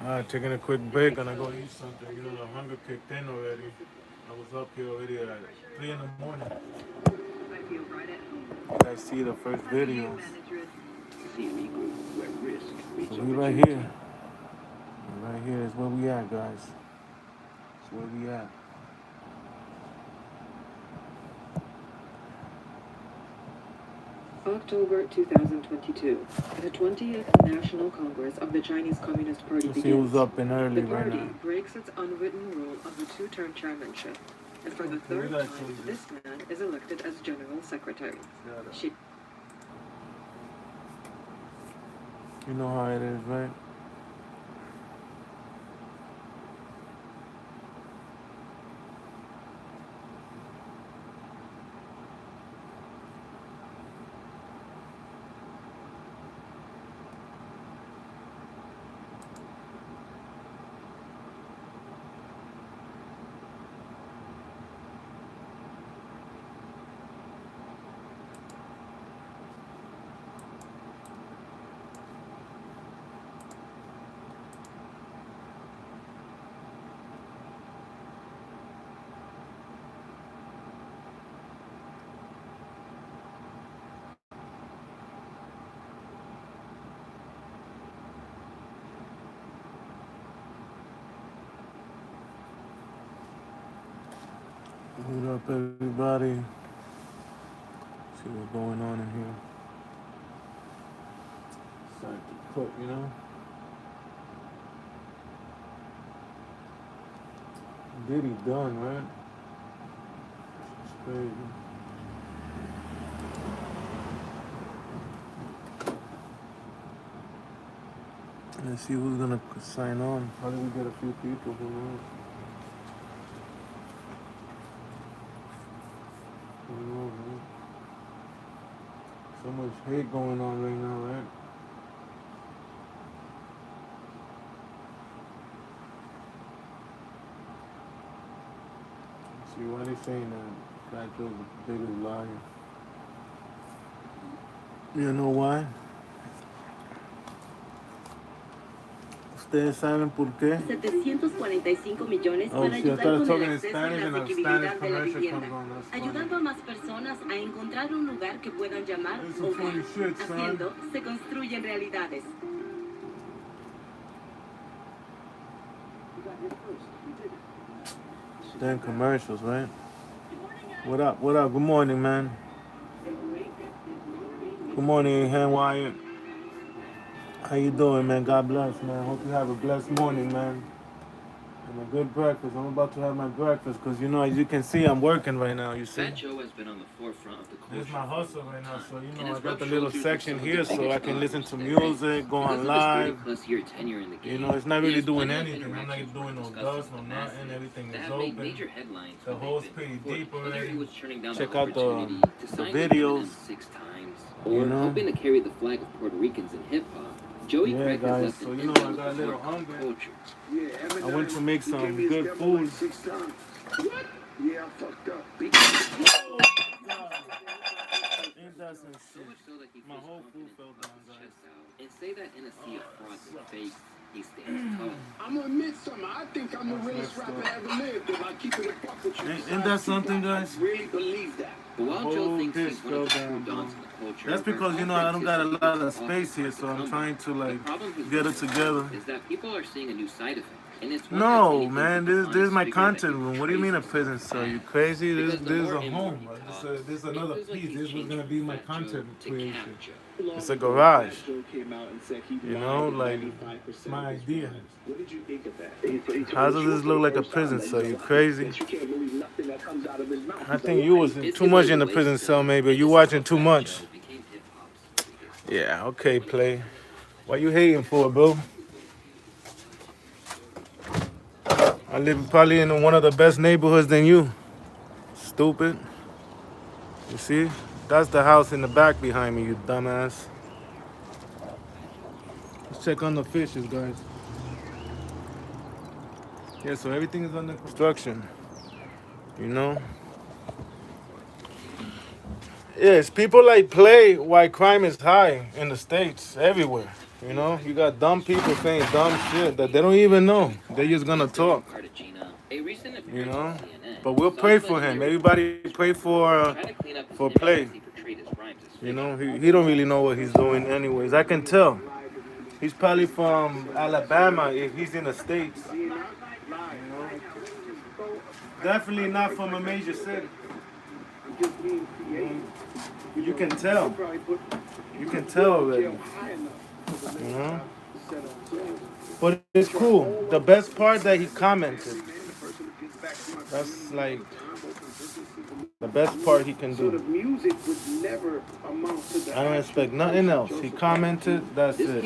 Alright, taking a quick break. Gonna go eat something. You know, the hunger kicked in already. I was up here already at 3 in the morning. You guys see the first videos. So we right here. Right here is where we at, guys. It's where we at. October 2022, the 20th National Congress of the Chinese Communist Party begins. Up and early The party right now. breaks its unwritten rule of the two-term chairmanship, and for the third time, this man is elected as General Secretary. You know how it is, right? What up, everybody? See what's going on in here. Starting to cook, you know. Diddy done, right? It's crazy. Let's see who's gonna sign on. Probably we get a few people, who knows? Who knows, man? So much hate going on right now, right? See, why they saying that Fat Joe's the biggest liar? You know why? ¿Ustedes saben por qué? 745 millones para ayudar con el acceso y la asequibilidad de la vivienda, ayudando a más personas a encontrar un lugar que puedan llamar hogar. Haciendo, se construyen realidades. Damn commercials, right? What up? What up? Good morning, man. Good morning, Hen Wyatt. How you doing, man? God bless, man. Hope you have a blessed morning, man. And a good breakfast. I'm about to have my breakfast because, you know, as you can see, I'm working right now, you see? Fat Joe has been on the forefront of the culture. This is my hustle right now, so, you know, I got the little section here so I can listen to music, go on live. You know, it's not really doing anything. I'm not doing no dust, no nothing. Everything is open. The hole's pretty deep already. Check out the videos. Or helping to carry the flag of Puerto Ricans in hip-hop. Joey Craig has left so, you know, I got a little hungry. I went to make some good food. What? Yeah, I fucked up. Oh, God. Ain't that some shit? My whole food fell down, guys. And say that in a sea of frauds and fakes, he stands tall. I'm gonna admit something. I think I'm the realest rapper ever lived if I keep it a buck with you. Ain't that something, guys? I really believe that. But while Joe thinks he's one of the true dons in the culture, that's because, you know, I don't got a lot of space here, so I'm trying to, like, get it together. Is that people are seeing a new side of him. And it's no, man, this is my content room. What do you mean a prison cell? You crazy? This is a home. This is another piece. This was going to be my content creation. It's a garage. You know, like, it's my idea. What did you think of that? How does this look like a prison cell? You crazy? I think you was too much in the prison cell, maybe. You watching too much. Yeah, okay, play. Why you hating for, bro? I live probably in one of the best neighborhoods than you. Stupid. You see? That's the house in the back behind me, you dumbass. Let's check on the fishes, guys. Yeah, so everything is under construction. You know? Yes, people like play why crime is high in the States, everywhere. You know, you got dumb people saying dumb shit that they don't even know. They're just gonna talk. You know, but we'll pray for him. Everybody pray for Play. You know, he don't really know what he's doing anyways. I can tell. He's probably from Alabama if he's in the States. You know? Definitely not from a major city. You can tell. You can tell already. You know? But it's cool. The best part that he commented. That's like the best part he can do. I don't expect nothing else. He commented, that's it.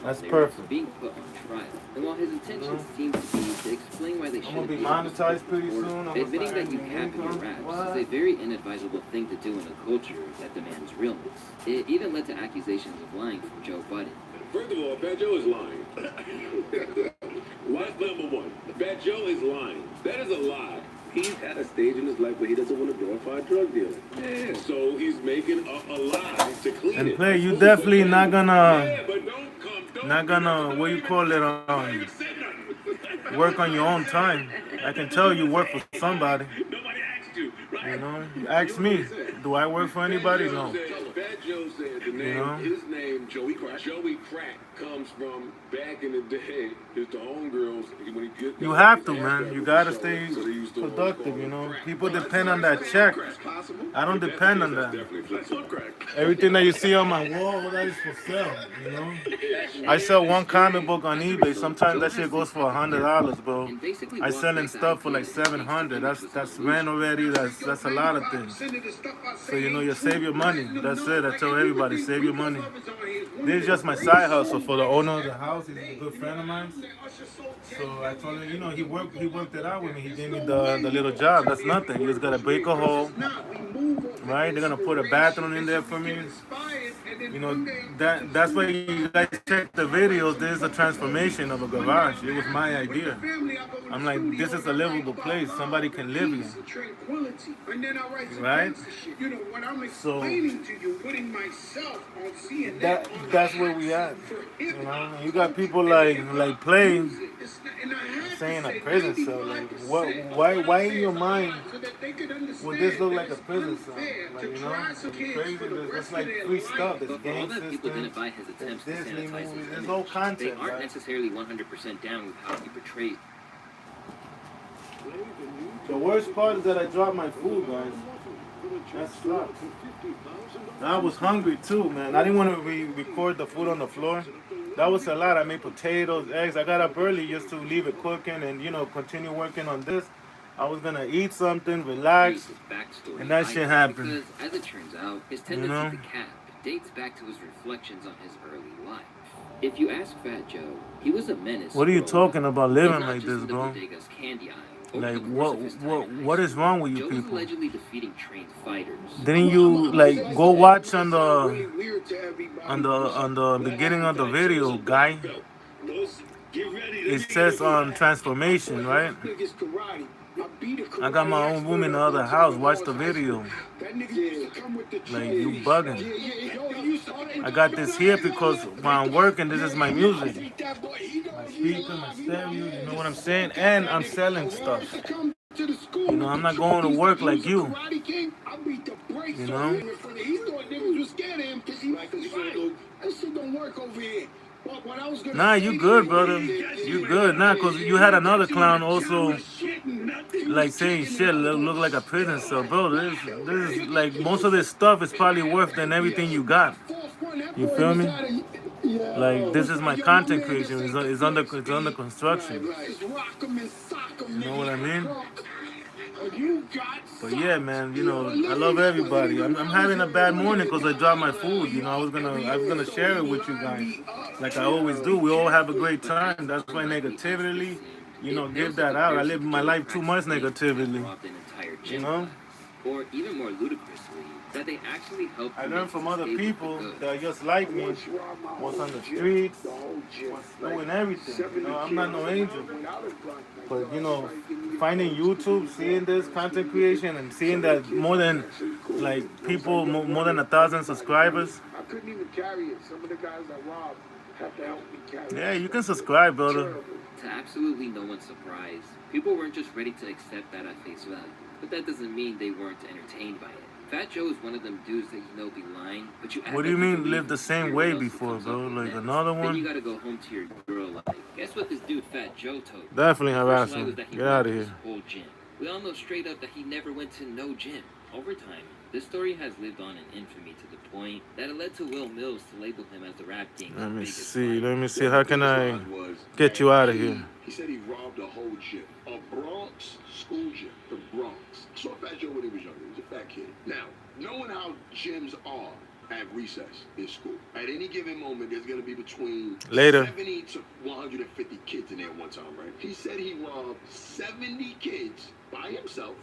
That's perfect. Being put on trial. And while his intentions seem to be to explain why they I'm gonna shouldn't be monetized pretty soon. admitting that you cap in your raps is a very inadvisable thing to do in a culture that demands realness. It even led to accusations of lying from Joe Budden. First of all, Fat Joe is lying. That's number one. Fat Joe is lying. That is a lie. He's at a stage in his life where he doesn't want to glorify drug dealing. Yeah, so he's making a lie to clean and it. Play, you definitely not gonna, Yeah, but what you call it, work on your own time. I can tell you work for somebody. Nobody asked you, right? You know, you ask me, do I work for anybody? No. Fat Joe said the name, his name, Joey Crack. Joey Crack comes from back in the day. It's the homegirls. You have to, man. You gotta stay productive, you know. People depend on that check. I don't depend on that. Everything that you see on my wall, that is for sale, you know. I sell one comic book on eBay. Sometimes that shit goes for $100, bro. I selling stuff for like $700. That's rent already. That's a lot of things. So you know, you save your money. That's it. I tell everybody, save your money. This is just my side hustle for the owner of the house. He's a good friend of mine. So I told him, you know, he worked it out with me. He gave me the little job. That's nothing. You just gotta break a hole, right? They're gonna put a bathroom in there for me. You know, that's why you guys check the videos. There's a transformation of a garage. It was my idea. I'm like, this is a livable place. Somebody can live here. Right? So that's where we at. You know, you got people like Play saying a prison cell. Like, why in your mind would this look like a prison cell? Like, you know, crazy. There's like free stuff. There's game systems. There's Disney movies. There's no content. They aren't necessarily 100% down with how he portrays. The worst part is that I dropped my food, guys. That sucks. I was hungry too, man. I didn't want to record the food on the floor. That was a lot. I made potatoes, eggs. I got up early just to leave it cooking and, you know, continue working on this. I was going to eat something, relax, and that shit happened. Because, as it turns out, his tendency to cap dates back to his reflections on his early life. If you ask Fat Joe, he was a menace. What are you talking about living like this, bro? Candy aisle. Like, what is wrong with you people? Allegedly defeating trained fighters. Didn't you like go watch on the beginning of the video, guy? It says on transformation, right? I got my own room in the other house. Watch the video. Like, you bugging. I got this here because when I'm working, this is my music. My speaker, my stereo, you know what I'm saying? And I'm selling stuff. You know, I'm not going to work like you. You know? Nah, you good, brother. You good. Nah, because you had another clown also, like, saying shit, look like a prison cell. Bro, this is, like, most of this stuff is probably worth than everything you got. You feel me? Like, this is my content creation. It's under construction. You know what I mean? But yeah, man, you know, I love everybody. I'm having a bad morning because I dropped my food. You know, I was gonna share it with you guys, like I always do. We all have a great time. That's why negatively, you know, give that out. I live my life too much negatively. You know. Or even more ludicrously, that they actually help. I learned from other people that are just like me, was on the streets, was doing everything. You know, I'm not no angel. But, you know, finding YouTube, seeing this content creation, and seeing that more than, like, people, more than 1,000 subscribers. I couldn't even carry it. Some of the guys that robbed, have to help me carry. Yeah, you can subscribe, brother. To absolutely no one's surprise, people weren't just ready to accept that at face value. But that doesn't mean they weren't entertained by it. Fat Joe is one of them dudes that you know be lying, but you act What do you like mean believe live the same everyone way else who before, comes bro? up with Like next. another Then one? you gotta go home to your girl like, guess what this dude Fat Joe told me? Definitely His first lie was harassment. that he Get out of robbed his here. whole gym. We all know straight up that he never went to no gym. Over time, this story has lived on in infamy to the point that it led to Will Mills to label him as the rap gang's Let me biggest see. liar. Let me see. How can I get you out of here? He said he robbed a whole gym, a Bronx school gym, the Bronx. Saw Fat Joe when he was younger. He was a fat kid. Now, knowing how gyms are at recess in school, at any given moment, there's going to be between 70 to 150 kids in there one time, right? He said he robbed 70 kids by himself.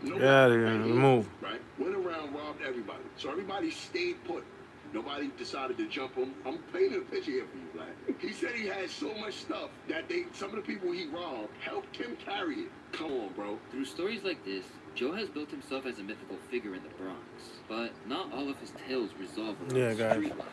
No Get out of here. Move. Right? Went around, robbed everybody. So everybody stayed put. Nobody decided to jump him. I'm painting a picture here for you, Black. He said he had so much stuff that some of the people he robbed helped him carry it. Come on, bro. Through stories like this, Joe has built himself as a mythical figure in the Bronx, but not all of his tales resolve around guys. street life.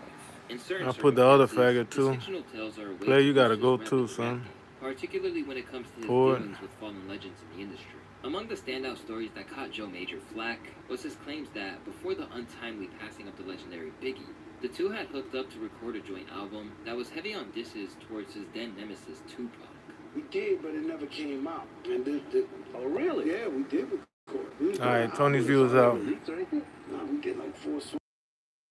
In certain I'll put the other circumstances, faggot too. his fictional tales are a way Play, you to gotta push go his too, rap son. particularly when it comes to his Boy. dealings with fallen legends in the industry. Among the standout stories that caught Joe major flack was his claims that before the untimely passing of the legendary Biggie, the two had hooked up to record a joint album that was heavy on disses towards his then nemesis Tupac. We did, but it never came out. And Oh, really? yeah, we did record. All right, Tony's views out. Nah, we did like 4 songs.